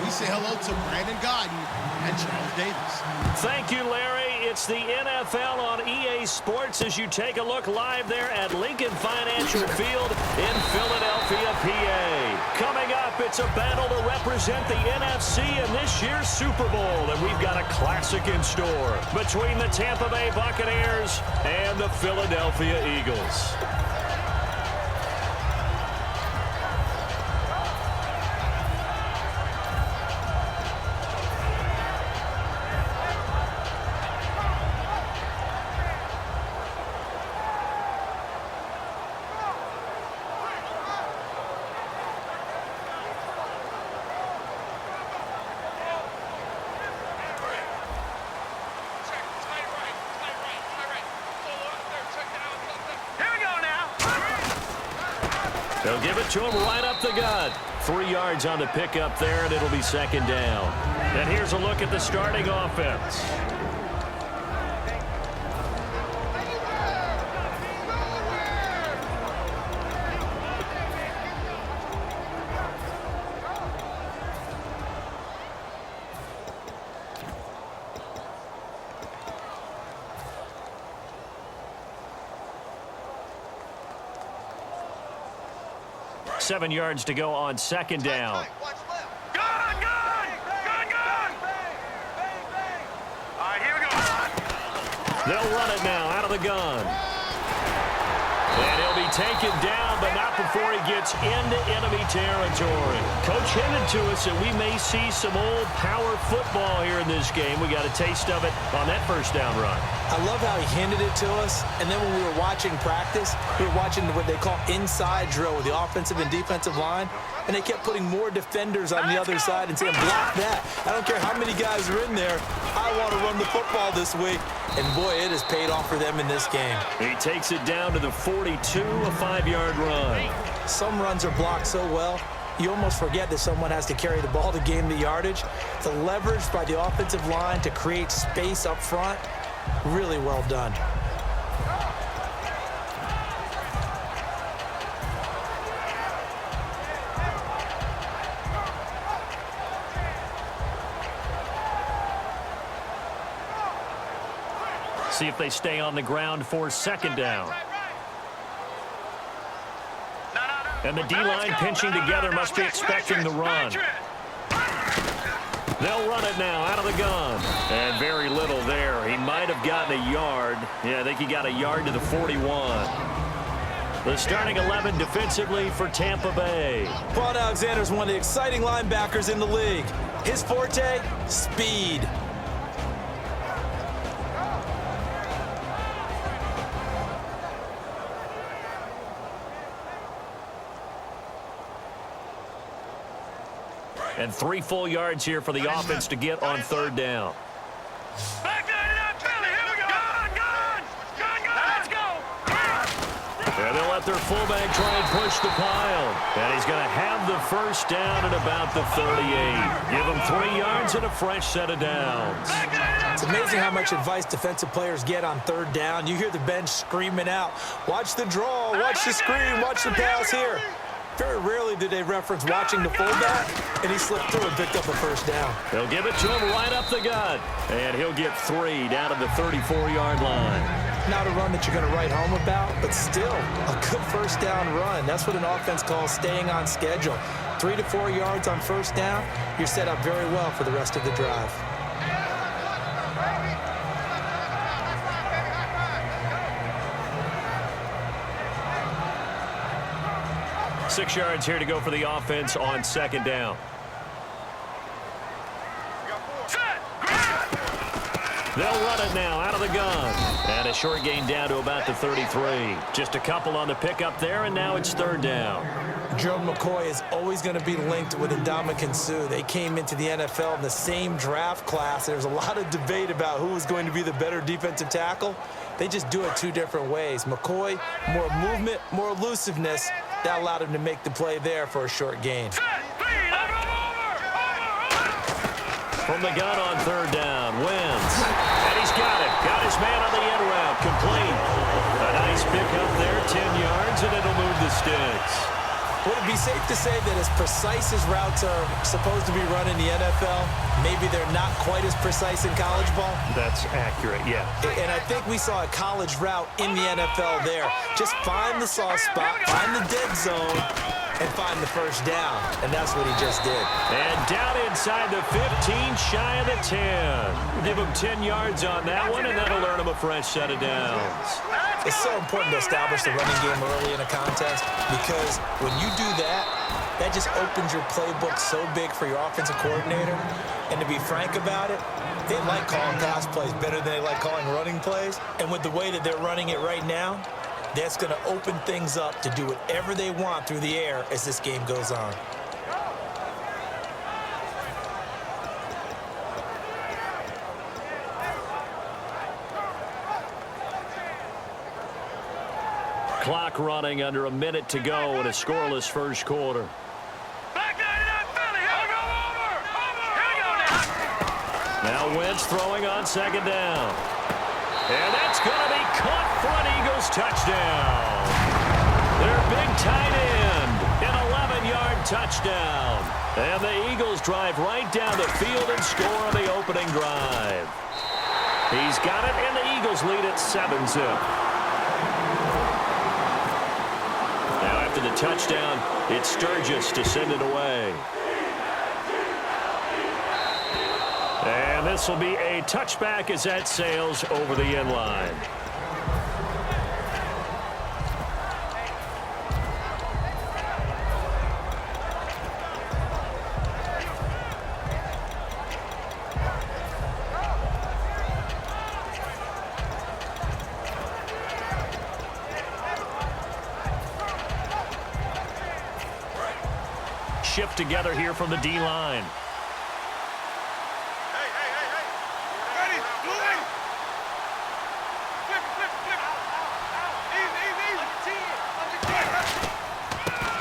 we say hello to Brandon Gaudin and Charles Davis. Thank you, Larry. It's the NFL on EA Sports as you take a look live there at Lincoln Financial Field in Philadelphia, PA. Coming up, it's a battle to represent the NFC in this year's Super Bowl, and we've got a classic in store between the Tampa Bay Buccaneers and the Philadelphia Eagles. They'll give it to him right up the gut. 3 yards on the pickup there, and it'll be second down. And here's a look at the starting offense. Seven yards to go on second down. Gun! All right, here we go. They'll run it now out of the gun. And he'll be taken down, but not before he gets into enemy territory. Coach hinted to us that we may see some old power football here in this game. We got a taste of it on that first down run. I love how he hinted it to us, and then when we were watching practice, we were watching what they call inside drill with the offensive and defensive line, and they kept putting more defenders on the other side and saying, block that. I don't care how many guys are in there. I want to run the football this week, and boy, it has paid off for them in this game. He takes it down to the 42, a 5-yard run. Some runs are blocked so well, you almost forget that someone has to carry the ball to gain the yardage. The leverage by the offensive line to create space up front, really well done. See if they stay on the ground for second down. And the D-line pinching together must be expecting the run. They'll run it now out of the gun. And very little there. He might have gotten a yard. Yeah, I think he got a yard to the 41. The starting 11 defensively for Tampa Bay. Quan Alexander is one of the exciting linebackers in the league. His forte, speed. And 3 full yards here for the offense to get on third down. Back there, here we go. Gun! Let's go. And they'll let their fullback try and push the pile. And he's going to have the first down at about the 38. Give him 3 yards and a fresh set of downs. It's amazing how much advice defensive players get on third down. You hear the bench screaming out, watch the draw, watch the screen, watch the pass here. Very rarely do they reference watching the fullback, and he slipped through and picked up a first down. They'll give it to him right up the gut. And he'll get 3 down to the 34-yard line. Not a run that you're going to write home about, but still a good first down run. That's what an offense calls staying on schedule. 3 to 4 yards on first down, you're set up very well for the rest of the drive. Six yards here to go for the offense on second down. They'll run it now out of the gun. And a short gain down to about the 33. Just a couple on the pickup there, and now it's third down. Gerald McCoy is always going to be linked with Ndamukong Suh. They came into the NFL in the same draft class. There's a lot of debate about who was going to be the better defensive tackle. They just do it 2 different ways. McCoy, more movement, more elusiveness. That allowed him to make the play there for a short gain. From the gun on third down, wins. And he's got it. Got his man on the end route. Complete. A nice pick up there, 10 yards, and it'll move the sticks. Would it be safe to say that as precise as routes are supposed to be run in the NFL, maybe they're not quite as precise in college ball? That's accurate, yeah. And I think we saw a college route in the NFL there. Just find the soft spot, find the dead zone, and find the first down. And that's what he just did. And down inside the 15, shy of the 10. Give him 10 yards on that one, and that'll earn him a fresh set of downs. It's so important to establish the running game early in a contest because when you do that, that just opens your playbook so big for your offensive coordinator. And to be frank about it, they like calling pass plays better than they like calling running plays. And with the way that they're running it right now, that's going to open things up to do whatever they want through the air as this game goes on. Clock running under a minute to go in a scoreless first quarter. Back NFL, here we go, over. Here we go now. Now Wentz throwing on second down. And that's going to be caught for an Eagles touchdown. Their big tight end, an 11-yard touchdown. And the Eagles drive right down the field and score on the opening drive. He's got it, and the Eagles lead at 7-zip. After the touchdown, it's Sturgis to send it away. And this will be a touchback as that sails over the end line. Shift together here from the D-line. Hey. Ready, blue lane. Flip. Easy.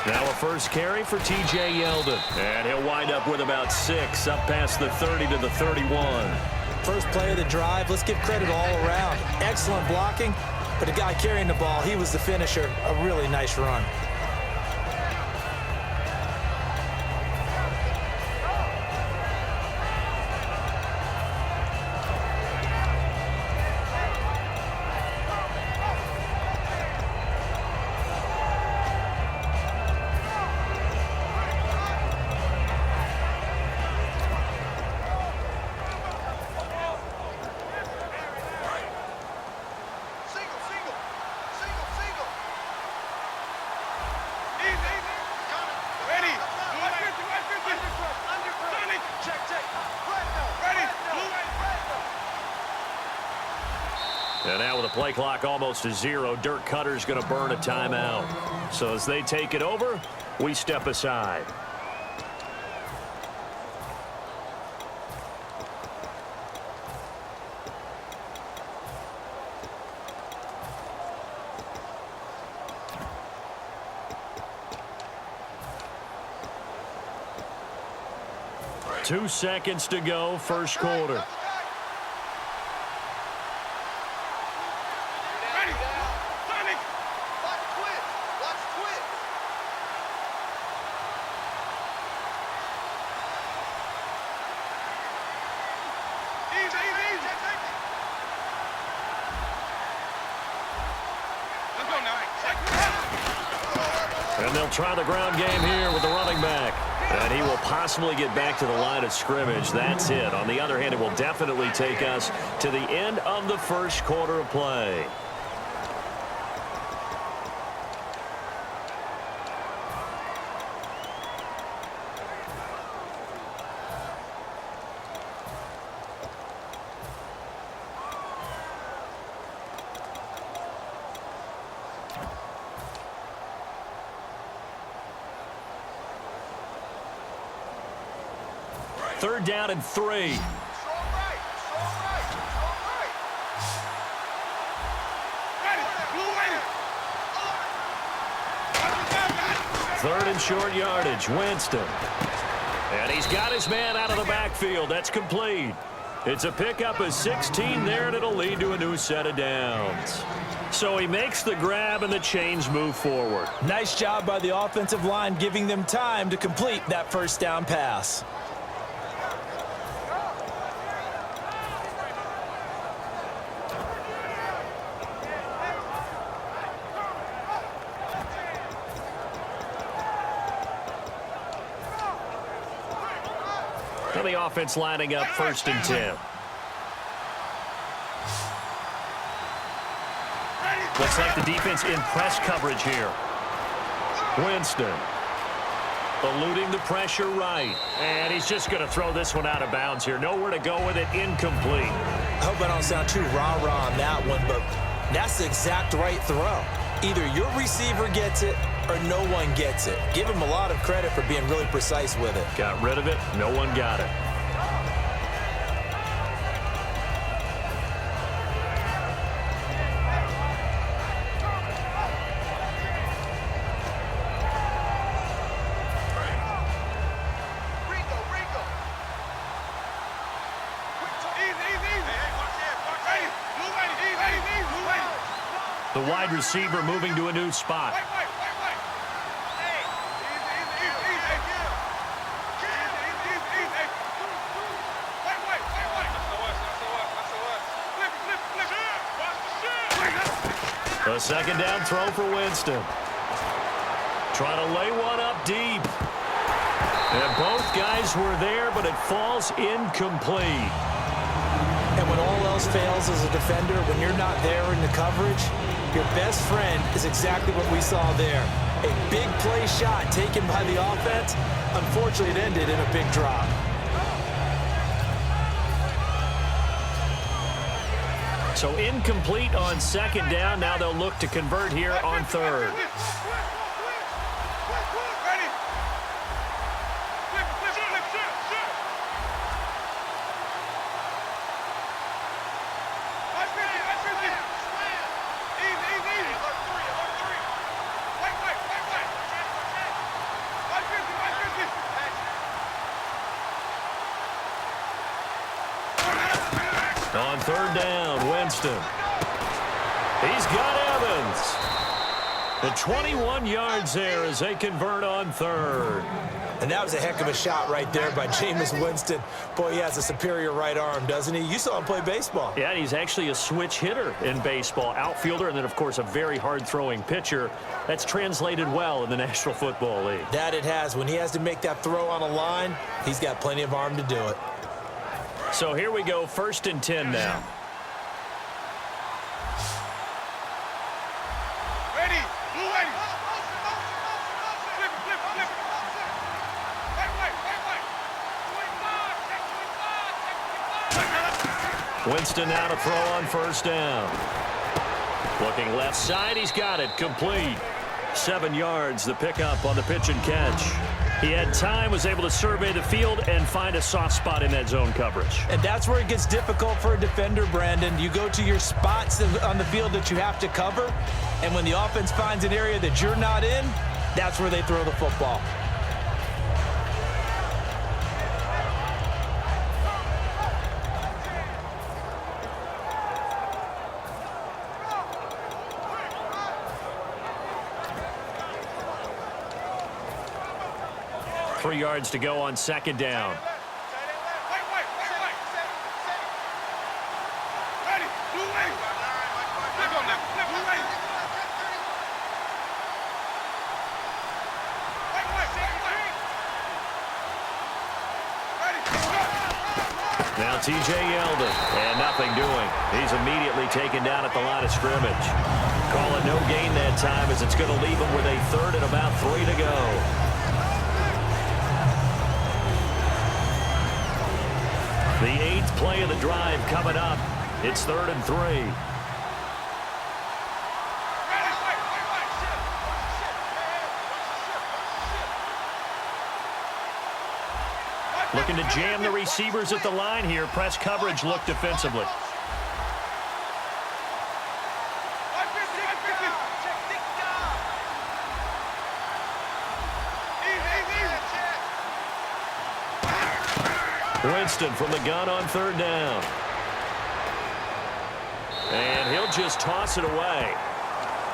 Now a first carry for T.J. Yeldon. And he'll wind up with about 6, up past the 30 to the 31. First play of the drive, let's give credit all around. Excellent blocking, but the guy carrying the ball, he was the finisher. A really nice run. And now with the play clock almost to 0, Dirk Cutter's going to burn a timeout. So as they take it over, we step aside. Two seconds to go, first quarter. And they'll try the ground game here with the running back. And he will possibly get back to the line of scrimmage. That's it. On the other hand, it will definitely take us to the end of the first quarter of play. Third down and 3. Third and short yardage, Winston. And he's got his man out of the backfield. That's complete. It's a pickup of 16 there, and it'll lead to a new set of downs. So he makes the grab, and the chains move forward. Nice job by the offensive line, giving them time to complete that first down pass. And the offense lining up 1st and 10. Looks like the defense in press coverage here. Winston eluding the pressure right. And he's just going to throw this one out of bounds here. Nowhere to go with it. Incomplete. I hope I don't sound too rah-rah on that one, but that's the exact right throw. Either your receiver gets it or no one gets it. Give him a lot of credit for being really precise with it. Got rid of it. No one got it. The wide receiver moving to a new spot. A second down throw for Winston. Trying to lay one up deep. And both guys were there, but it falls incomplete. And when all else fails as a defender, when you're not there in the coverage, your best friend is exactly what we saw there. A big play shot taken by the offense. Unfortunately, it ended in a big drop. So incomplete on second down. Now they'll look to convert here on third. On third down, Winston. He's got Evans. The 21 yards there as they convert on third. And that was a heck of a shot right there by Jameis Winston. Boy, he has a superior right arm, doesn't he? You saw him play baseball. Yeah, he's actually a switch hitter in baseball. Outfielder, and then, of course, a very hard-throwing pitcher. That's translated well in the National Football League. That it has. When he has to make that throw on a line, he's got plenty of arm to do it. So here we go, 1st and 10 now. Ready, blue ready. Flip, flip, flip. Wait. Winston now to throw on 1st down. Looking left side, he's got it, complete. 7 yards, the pickup on the pitch and catch. He had time, was able to survey the field and find a soft spot in that zone coverage. And that's where it gets difficult for a defender, Brandon. You go to your spots on the field that you have to cover, and when the offense finds an area that you're not in, that's where they throw the football. Three yards to go on second down. Now TJ Yeldon, and nothing doing. He's immediately taken down at the line of scrimmage. Call it no gain that time as it's going to leave him with a third and about 3 to go. The 8th play of the drive coming up. It's 3rd and 3. Looking to jam the receivers at the line here. Press coverage look defensively. Winston from the gun on 3rd down. And he'll just toss it away.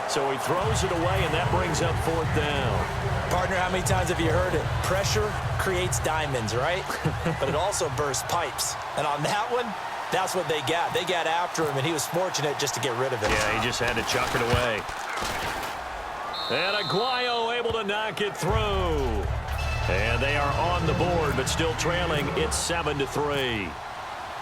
So he throws it away, and that brings up 4th down. Partner, how many times have you heard it? Pressure creates diamonds, right? But it also bursts pipes. And on that one, that's what they got. They got after him, and he was fortunate just to get rid of it. Yeah, he just had to chuck it away. And Aguayo able to knock it through. And they are on the board, but still trailing. It's 7-3.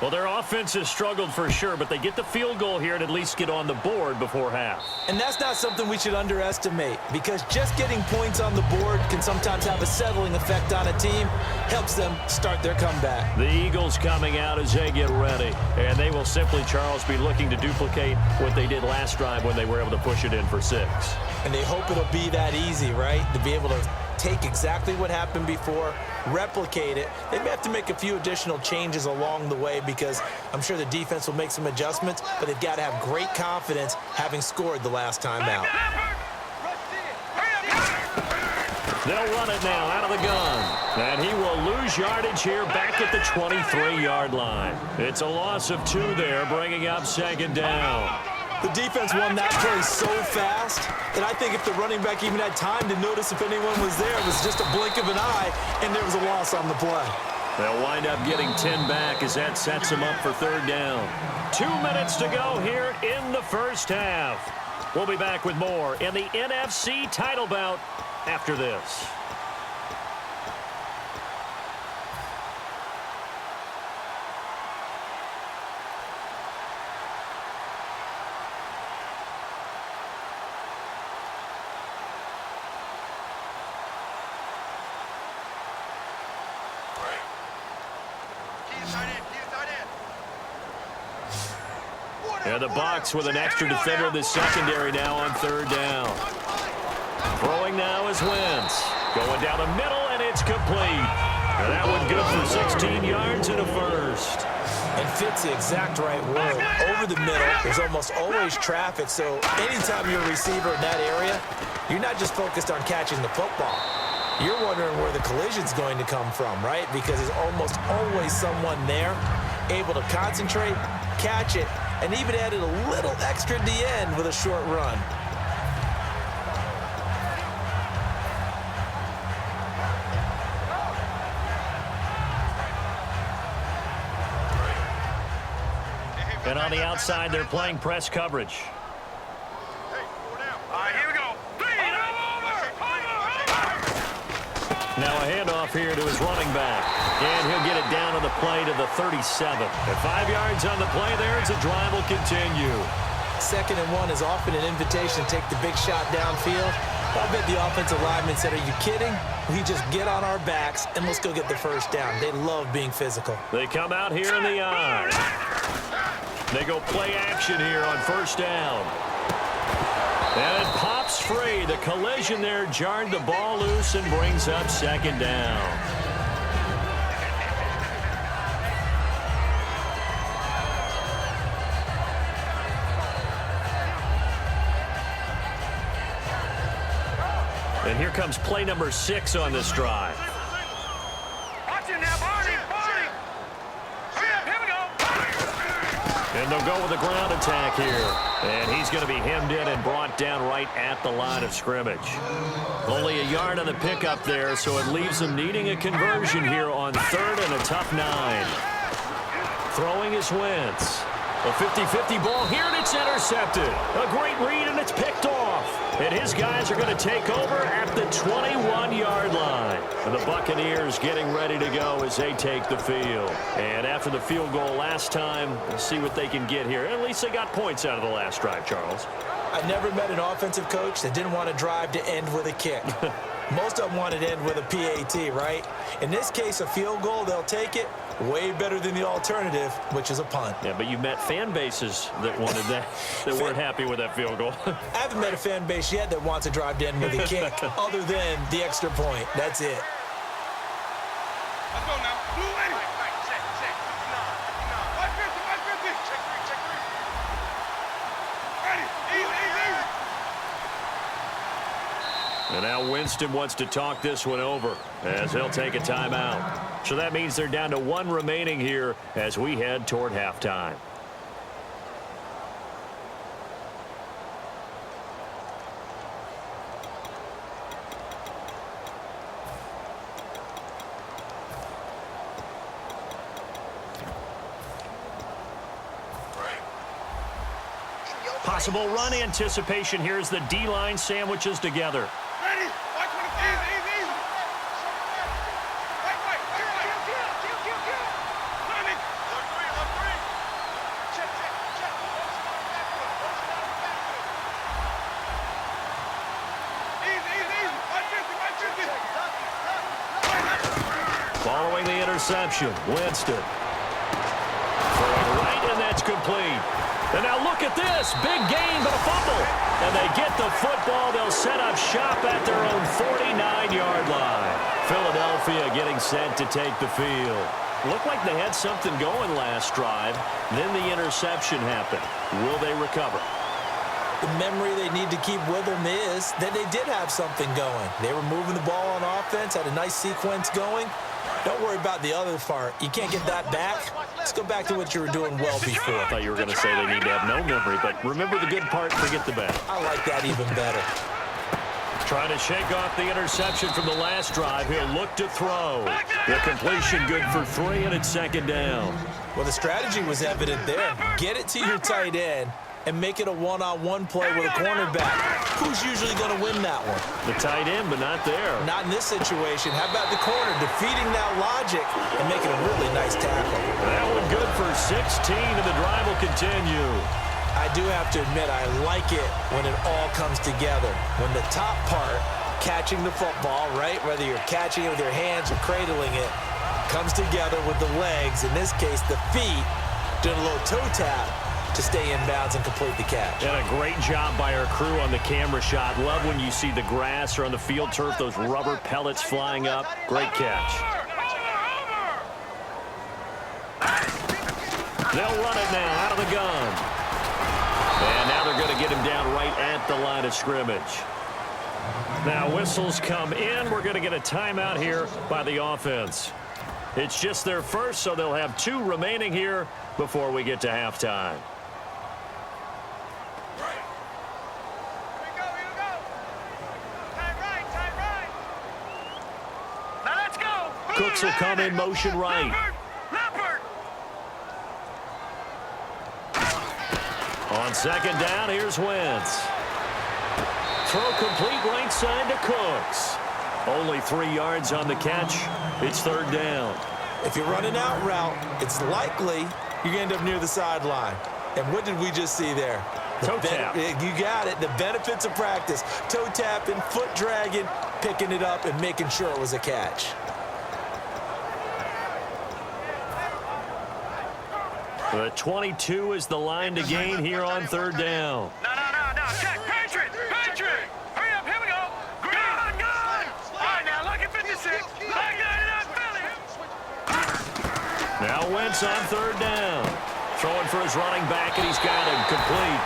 Well, their offense has struggled for sure, but they get the field goal here and at least get on the board before half. And that's not something we should underestimate, because just getting points on the board can sometimes have a settling effect on a team. Helps them start their comeback. The Eagles coming out as they get ready. And they will simply, Charles, be looking to duplicate what they did last drive when they were able to push it in for 6. And they hope it'll be that easy, right? To be able to take exactly what happened before, replicate it. They may have to make a few additional changes along the way, because I'm sure the defense will make some adjustments, but they've got to have great confidence having scored the last time out. They'll run it now out of the gun. And he will lose yardage here back at the 23-yard line. It's a loss of 2 there, bringing up 2nd down. The defense won that play so fast that I think if the running back even had time to notice if anyone was there, it was just a blink of an eye, and there was a loss on the play. They'll wind up getting 10 back as that sets them up for 3rd down. 2 minutes to go here in the first half. We'll be back with more in the NFC title bout after this. And the Bucs with an extra defender in the secondary now on 3rd down. Throwing now is Wentz. Going down the middle, and it's complete. And that one good for 16 yards and a first. And fits the exact right word. Over the middle, there's almost always traffic, so anytime you're a receiver in that area, you're not just focused on catching the football. You're wondering where the collision's going to come from, right? Because there's almost always someone there able to concentrate, catch it, and even added a little extra at the end with a short run. And on the outside, they're playing press coverage. All right, here we go. Now a handoff here to his running back. And he'll get it down on the play to the 37. At 5 yards on the play there, as the drive will continue. 2nd and 1 is often an invitation to take the big shot downfield. I bet the offensive lineman said, "Are you kidding? We just get on our backs and let's go get the first down." They love being physical. They come out here in the eye. They go play action here on 1st down. And it pops free. The collision there jarred the ball loose and brings up 2nd down. And here comes play number 6 on this drive. Watch it now, Barney. Here we go. And they'll go with a ground attack here. And he's going to be hemmed in and brought down right at the line of scrimmage. Only a yard on the pickup there, so it leaves them needing a conversion here on 3rd and a tough 9. Throwing is Wentz. A 50-50 ball here, and it's intercepted. A great read, and it's picked off. And his guys are going to take over at the 21-yard line. And the Buccaneers getting ready to go as they take the field. And after the field goal last time, we'll see what they can get here. At least they got points out of the last drive, Charles. I never met an offensive coach that didn't want to drive to end with a kick. Most of them wanted to end with a PAT, right? In this case, a field goal, they'll take it. Way better than the alternative, which is a punt. Yeah, but you met fan bases that wanted that, that weren't happy with that field goal. I haven't met a fan base yet that wants to drive to end with a kick other than the extra point. That's it. Let's go now. Blue 80. Check. 550. Check 3. Ready. Easy. And now Winston wants to talk this one over as he'll take a timeout. So that means they're down to 1 remaining here as we head toward halftime. Possible run anticipation here as the D-line sandwiches together. Ready? Watch what it is. Easy. Wait. Running. Left three. Check. Easy. Watch 50. Following the interception, Winston. Throwing right, and that's complete. And now look at this. Big gain, but a fumble. And they get the football. They'll set up shop at their own 49-yard line. Philadelphia getting set to take the field. Looked like they had something going last drive. Then the interception happened. Will they recover? The memory they need to keep with them is that they did have something going. They were moving the ball on offense, had a nice sequence going. Don't worry about the other part. You can't get that back. Let's go back to what you were doing well before. I thought you were going to say they need to have no memory, but remember the good part, forget the bad. I like that even better. Trying to shake off the interception from the last drive. He'll look to throw. The completion good for 3, and it's 2nd down. Well, the strategy was evident there. Get it to your tight end and make it a one-on-one play with a cornerback. Who's usually going to win that one? The tight end, but not there. Not in this situation. How about the corner defeating that logic and making a really nice tackle? That one good for 16, and the drive will continue. I do have to admit, I like it when it all comes together. When the top part, catching the football, right, whether you're catching it with your hands or cradling it, comes together with the legs, in this case the feet, doing a little toe tap to stay in bounds and complete the catch. And a great job by our crew on the camera shot. Love when you see the grass or on the field turf, those rubber pellets flying up. Great catch. They'll run it now out of the gun. And now they're going to get him down right at the line of scrimmage. Now whistles come in. We're going to get a timeout here by the offense. It's just their first, so they'll have 2 remaining here before we get to halftime. Cooks will come in motion right. On 2nd down, here's Wentz. Throw complete right side to Cooks. Only 3 yards on the catch. It's 3rd down. If you're running out route, it's likely you're going to end up near the sideline. And what did we just see there? Toe tap. You got it. The benefits of practice. Toe tapping, foot dragging, picking it up, and making sure it was a catch. The 22 is the line to gain here on 3rd down. No. Check. Patriot. Hurry up. Here we go. Gun. All right, now look at 56. Madden NFL. Now Wentz on 3rd down. Throwing for his running back, and he's got him complete.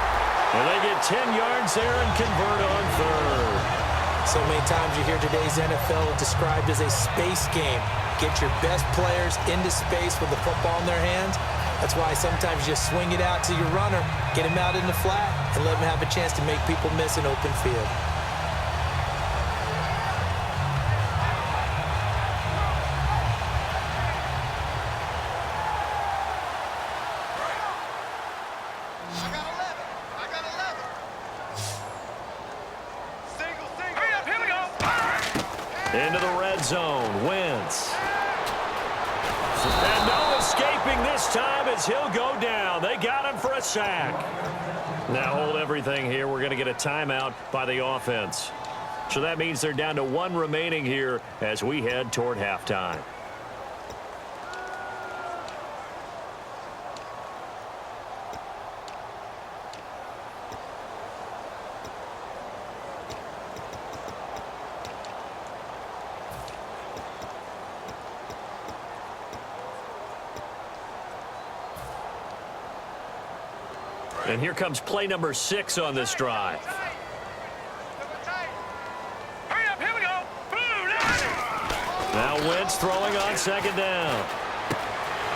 And they get 10 yards there and convert on 3rd. So many times you hear today's NFL described as a space game. Get your best players into space with the football in their hands. That's why sometimes you just swing it out to your runner, get him out in the flat, and let him have a chance to make people miss an open field. I got 11. Single. Hurry up. Here we go. Into the red zone. Wentz. And no escaping this time as he'll go down. They got him for a sack. Now hold everything here. We're going to get a timeout by the offense. So that means they're down to 1 remaining here as we head toward halftime. And here comes play number 6 on this drive. Hurry up. Here we go. Boom. Now Wentz throwing on second down.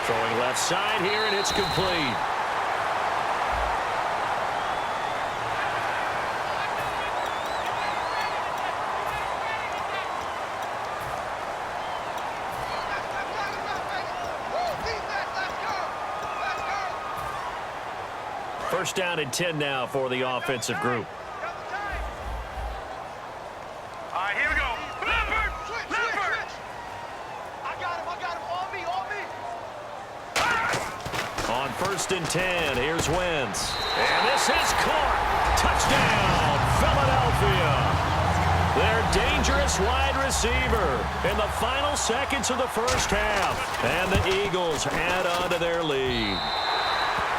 Throwing left side here, and it's complete. First down and 10 now for the offensive group. All right, here we go. Leopard! Leopard! I got him. On me. On first and 10, here's Wentz. And this is caught. Touchdown, Philadelphia. Their dangerous wide receiver in the final seconds of the first half. And the Eagles add on to their lead.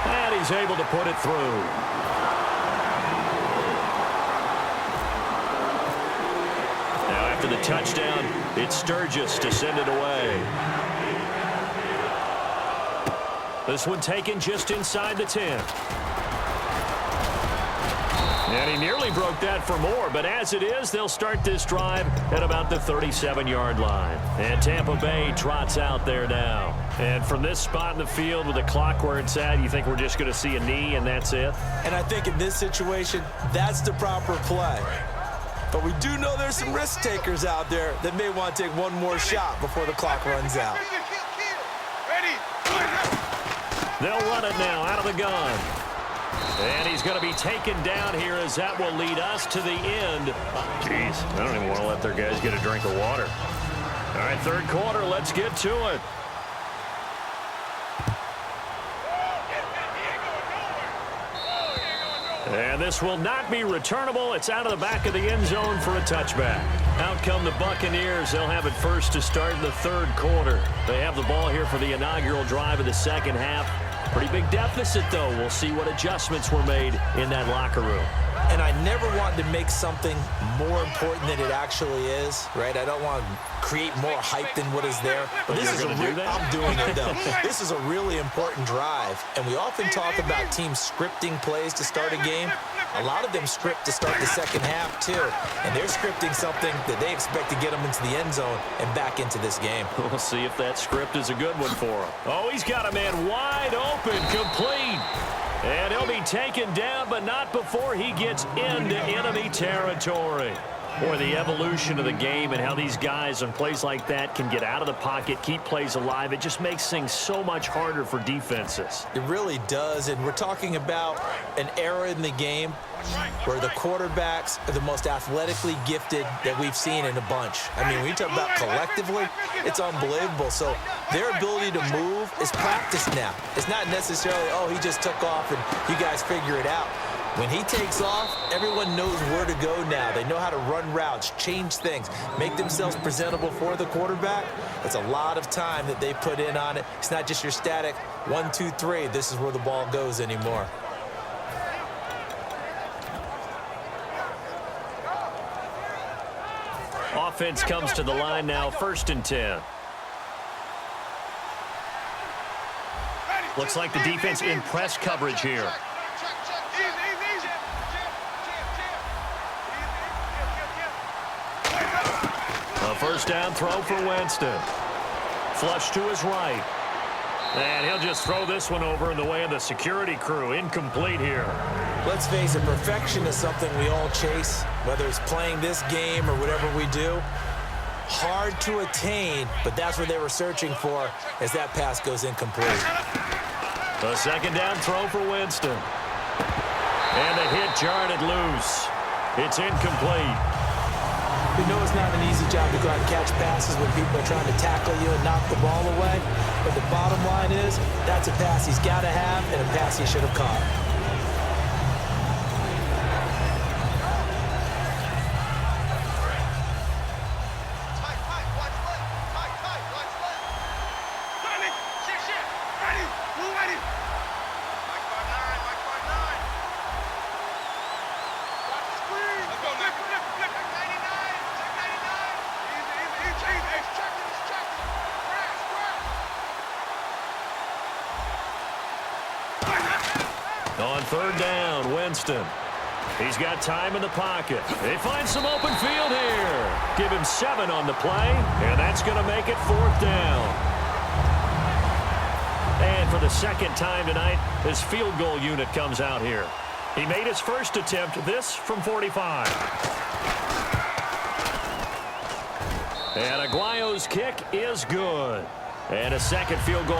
And he's able to put it through. Now after the touchdown, it's Sturgis to send it away. This one taken just inside the 10. And he nearly broke that for more, but as it is, they'll start this drive at about the 37-yard line. And Tampa Bay trots out there now. And from this spot in the field with the clock where it's at, you think we're just going to see a knee and that's it? And I think in this situation, that's the proper play. But we do know there's some risk takers out there that may want to take one more shot before the clock runs out. They'll run it now out of the gun. And he's going to be taken down here as that will lead us to the end. Jeez, I don't even want to let their guys get a drink of water. All right, third quarter, let's get to it. And this will not be returnable. It's out of the back of the end zone for a touchback. Out come the Buccaneers. They'll have it first to start in the third quarter. They have the ball here for the inaugural drive of the second half. Pretty big deficit, though. We'll see what adjustments were made in that locker room. And I never wanted to make something more important than it actually is, right? I don't want to create more hype than what is there. But this is I'm doing it, though. This is a really important drive. And we often talk about teams scripting plays to start a game. A lot of them script to start the second half, too. And they're scripting something that they expect to get them into the end zone and back into this game. We'll see if that script is a good one for him. Oh, he's got a man wide open, complete. And he'll be taken down, but not before he gets into enemy territory. Boy, the evolution of the game and how these guys on plays like that can get out of the pocket, keep plays alive, it just makes things so much harder for defenses. It really does, and we're talking about an era in the game where the quarterbacks are the most athletically gifted that we've seen in a bunch. I mean, when you talk about collectively, it's unbelievable. So their ability to move is practiced now. It's not necessarily, oh, he just took off and you guys figure it out. When he takes off, everyone knows where to go now. They know how to run routes, change things, make themselves presentable for the quarterback. It's a lot of time that they put in on it. It's not just your static 1, 2, 3. This is where the ball goes anymore. Offense comes to the line now, first and 10. Looks like the defense in press coverage here. A first down throw for Winston. Flush to his right. And he'll just throw this one over in the way of the security crew. Incomplete here. Let's face it, perfection is something we all chase, whether it's playing this game or whatever we do. Hard to attain, but that's what they were searching for as that pass goes incomplete. A second down throw for Winston. And the hit jarred it loose. It's incomplete. We know it's not an easy job to go out and catch passes when people are trying to tackle you and knock the ball away. But the bottom line is, that's a pass he's got to have and a pass he should have caught. On third down, Winston. He's got time in the pocket. They find some open field here. Give him 7 on the play, and that's going to make it 4th down. And for the second time tonight, his field goal unit comes out here. He made his first attempt, this from 45. And Aguayo's kick is good. And a second field goal.